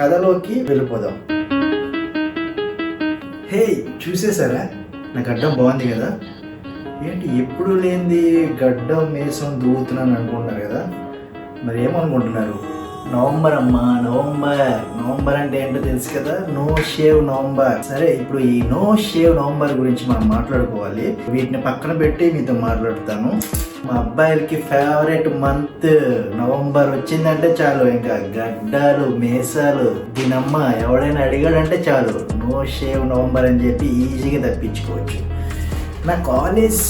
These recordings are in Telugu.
కథలోకి వెళ్ళిపోదాం. హే, చూసేసారా నా గడ్డం బాగుంది కదా? ఏంటి ఎప్పుడు లేనిది గడ్డం మీసం దూవుతున్నాను అనుకుంటున్నారు కదా? మరి ఏమనుకుంటున్నారు? నవంబర్ అమ్మా, నవంబర్ అంటే ఏంటో తెలుసు కదా, నో షేవ్ నవంబర్. సరే, ఇప్పుడు ఈ నో షేవ్ నవంబర్ గురించి మనం మాట్లాడుకోవాలి. వీటిని పక్కన పెట్టి మీతో మాట్లాడుతాను. మా అబ్బాయిలకి ఫేవరెట్ మంత్ నవంబర్ వచ్చిందంటే చాలు, ఇంకా గడ్డాలు మీసాలు దీనమ్మ ఎవడైనా అడిగాడంటే చాలు నో షేవ్ నవంబర్ అని చెప్పి ఈజీగా తప్పించుకోవచ్చు. నా కాలేజ్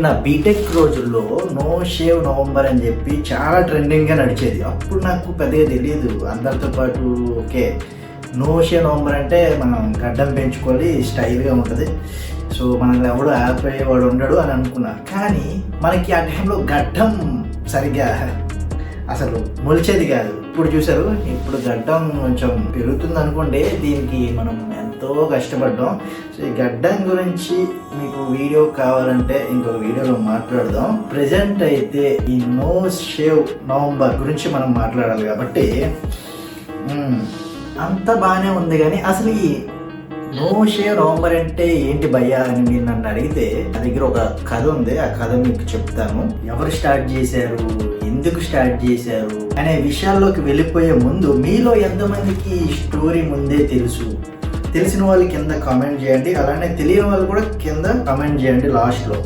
నా బీటెక్ రోజుల్లో నో షేవ్ నవంబర్ అని చెప్పి చాలా ట్రెండింగ్గా నడిచేది. అప్పుడు నాకు పెద్దగా తెలియదు, అందరితో పాటు ఓకే నో షేవ్ నవంబర్ అంటే మనం గడ్డం పెంచుకోవాలి, స్టైల్గా ఉంటుంది, సో మనల్ని ఎవడు ఆపేవాడు ఉండడు అని అనుకున్నా. కానీ మనకి ఆ టైంలో గడ్డం సరిగ్గా అసలు మొలిచేది కాదు. ఇప్పుడు చూసారు, ఇప్పుడు గడ్డం కొంచెం పెరుగుతుంది అనుకోండి. దీనికి మనం ఎంతో కష్టపడ్డాం. సో ఈ గడ్డం గురించి మీకు వీడియో కావాలంటే ఇంకొక వీడియోలో మాట్లాడదాం. ప్రెజెంట్ అయితే ఈ నో షేవ్ నవంబర్ గురించి మనం మాట్లాడాలి కాబట్టి అంత బాగానే ఉంది. కానీ అసలు ఈ నో షేవ్ నవంబర్ అంటే ఏంటి భయ్యా అని మీరు నన్ను అడిగితే నా దగ్గర ఒక కథ ఉంది. ఆ కథ మీకు చెప్తాను. ఎవరు స్టార్ట్ చేశారు, ఎందుకు స్టార్ట్ చేశారు అనే విషయాల్లోకి వెళ్ళిపోయే ముందు మీలో ఎంతమందికి స్టోరీ ముందే తెలుసు? తెలిసిన వాళ్ళు కింద కామెంట్ చేయండి, అలానే తెలియని వాళ్ళు కూడా కింద కామెంట్ చేయండి లాస్ట్లో.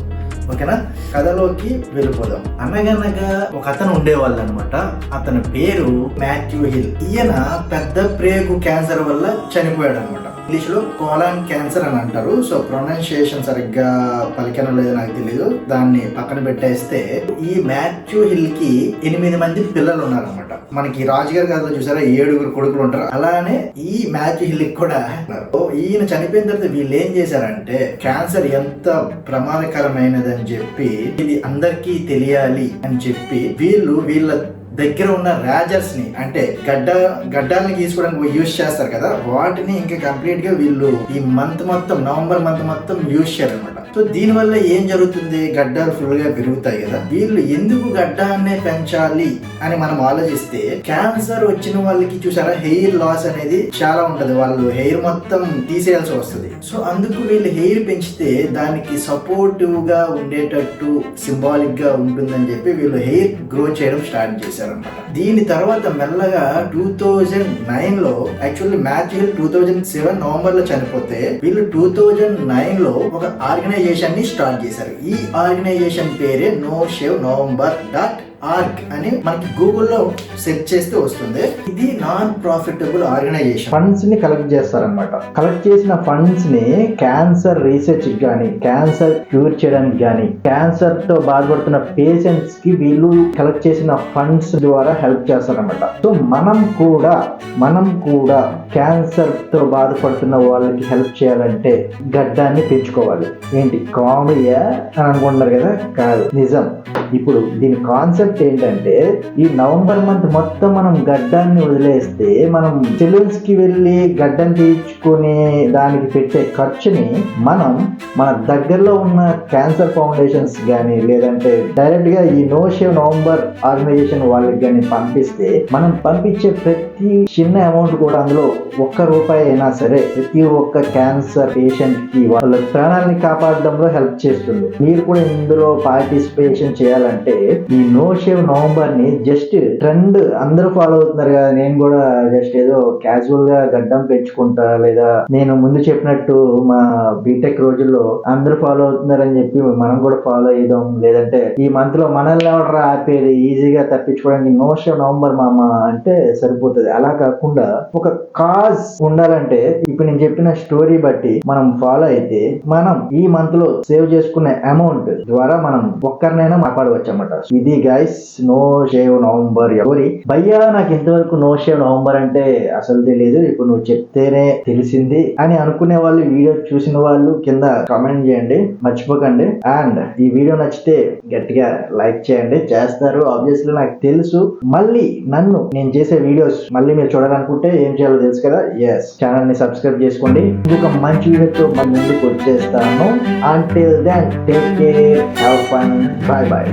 ఓకేనా? కథలోకి వెళ్ళిపోదాం. అనగనగా ఒక అతను ఉండేవాళ్ళు అనమాట. అతని పేరు మాథ్యూ హిల్. ఈయన పెద్ద ప్రేగు క్యాన్సర్ వల్ల చనిపోయాడు అనమాట. ఇంగ్లీష్లో కోలాన్ క్యాన్సర్ అని అంటారు. సో ప్రొనౌన్సియేషన్ సరిగ్గా పలికన లేదో నాకు తెలియదు, దాన్ని పక్కన పెట్టేస్తే ఈ మాథ్యూ హిల్ కి 8 మంది పిల్లలు ఉన్నారనమాట. మనకి రాజుగారి కథలో చూసారా 7 కొడుకులు ఉంటారు, అలానే ఈ మాథ్యూ హిల్ కి కూడా ఉన్నారు. ఈయన చనిపోయిన తర్వాత వీళ్ళు ఏం చేశారంటే, క్యాన్సర్ ఎంత ప్రమాదకరమైనదని చెప్పి ఇది అందరికీ తెలియాలి అని చెప్పి వీళ్ళ దగ్గర ఉన్న రేజర్స్ ని, అంటే గడ్డాలని గీసుకోవడానికి యూజ్ చేస్తారు కదా, వాటిని ఇంకా కంప్లీట్ గా వీళ్ళు ఈ మంత్ మొత్తం నవంబర్ మంత్ మొత్తం యూజ్ చేయాలన్నమాట. సో దీని వల్ల ఏం జరుగుతుంది, గడ్డాలు ఫుల్ గా పెరుగుతాయి కదా. వీళ్ళు ఎందుకు గడ్డాన్నే పెంచాలి అని మనం ఆలోచిస్తే, క్యాన్సర్ వచ్చిన వాళ్ళకి చూసారా హెయిర్ లాస్ అనేది చాలా ఉంటది, వాళ్ళు హెయిర్ మొత్తం తీసేయాల్సి వస్తుంది. సో అందుకు వీళ్ళు హెయిర్ పెంచితే దానికి సపోర్టివ్ గా ఉండేటట్టు సింబాలిక్ గా ఉంటుందని చెప్పి వీళ్ళు హెయిర్ గ్రో చేయడం స్టార్ట్ చేశారు. దీని తర్వాత మెల్లగా 2009 లో, యాక్చువల్లీ మాథ్యూ హిల్ 2007 నవంబర్ లో చనిపోతే వీళ్ళు 2009 లో ఒక ఆర్గనైజేషన్ ని స్టార్ట్ చేశారు. ఈ ఆర్గనైజేషన్ పేరే నో షేవ్ నవంబర్ .org అని మనకి గూగుల్లో సెర్చ్ చేస్తే వస్తుంది. ఇది నాన్ ప్రాఫిటబుల్ ఆర్గనైజేషన్. ఫండ్స్ ని కలెక్ట్ చేస్తారనమాట. కలెక్ట్ చేసిన ఫండ్స్ ని క్యాన్సర్ రీసెర్చ్ గానీ, క్యాన్సర్ క్యూర్ చేయడానికి గానీ, క్యాన్సర్ తో బాధపడుతున్న పేషెంట్స్ కి వీళ్ళు కలెక్ట్ చేసిన ఫండ్స్ ద్వారా హెల్ప్ చేస్తారనమాట. సో మనం కూడా క్యాన్సర్ తో బాధపడుతున్న వాళ్ళకి హెల్ప్ చేయాలంటే గడ్డాన్ని పెంచుకోవాలి. ఏంటి కామెడీయా అని అనుకుంటున్నారు కదా? కాదు, నిజం. ఇప్పుడు దీని కాన్సెప్ట్ ఏంటంటే, ఈ నవంబర్ మంత్ మొత్తం మనం గడ్డాన్ని వదిలేస్తే మనం సెలూన్స్ కి వెళ్ళి గడ్డం తీర్చుకునే దానికి పెట్టే ఖర్చుని మనం మన దగ్గరలో ఉన్న క్యాన్సర్ ఫౌండేషన్స్ గానీ, లేదంటే డైరెక్ట్ గా ఈ నో షేవ్ నవంబర్ ఆర్గనైజేషన్ వాళ్ళకి గానీ పంపిస్తే, మనం పంపించే ప్రతి చిన్న అమౌంట్ కూడా అందులో ₹1 అయినా సరే ప్రతి ఒక్క క్యాన్సర్ పేషెంట్ కి వాళ్ళ ప్రాణాలని కాపాడడంలో హెల్ప్ చేస్తుంది. మీరు కూడా ఇందులో పార్టిసిపేషన్ చేయాలంటే ఈ నో షేవ్ నవంబర్ ని జస్ట్ ట్రెండ్ అందరూ ఫాలో అవుతున్నారు కదా, నేను కూడా జస్ట్ ఏదో క్యాజువల్ గా గడ్డం పెంచుకుంటా, లేదా నేను ముందు చెప్పినట్టు మా బీటెక్ రోజుల్లో అందరూ ఫాలో అవుతున్నారని చెప్పి మనం కూడా ఫాలో అయ్యాం, లేదంటే ఈ మంత్ లో మనల్ని ఎవడరా ఆపేది, ఈజీగా తప్పించుకోవడానికి నో షేవ్ నవంబర్ మామ అంటే సరిపోతుంది. అలా కాకుండా ఒక కాజ్ ఉండాలంటే ఇప్పుడు నేను చెప్పిన స్టోరీ బట్టి మనం ఫాలో అయితే మనం ఈ మంత్ లో సేవ్ చేసుకునే అమౌంట్ ద్వారా మనం ఒక్కరినైనా కాపాడవచ్చు అన్నమాట. ఇది guys no shave November story. భయ్యా నాకు ఇంతవరకు నో షేవ్ నవంబర్ అంటే అసలు తెలియదు, ఇప్పుడు నువ్వు చెప్తేనే తెలిసింది అని అనుకునే వాళ్ళు, వీడియో చూసిన వాళ్ళు కింద కామెంట్ చేయండి, మర్చిపోకండి. అండ్ ఈ వీడియో నచ్చితే గట్టిగా లైక్ చేయండి, చేస్తారు ఆబ్వియస్లీ నాకు తెలుసు. మళ్ళీ నేను చేసే వీడియోస్ మళ్ళీ మీరు చూడాలనుకుంటే ఏం చేయాలో తెలుసు కదా, ఛానల్ ని సబ్స్క్రైబ్ చేసుకోండి. ఇంకొక మంచి వీడియోతో మన ముందుకు వచ్చేస్తాను. Until then, take care, have fun, bye bye.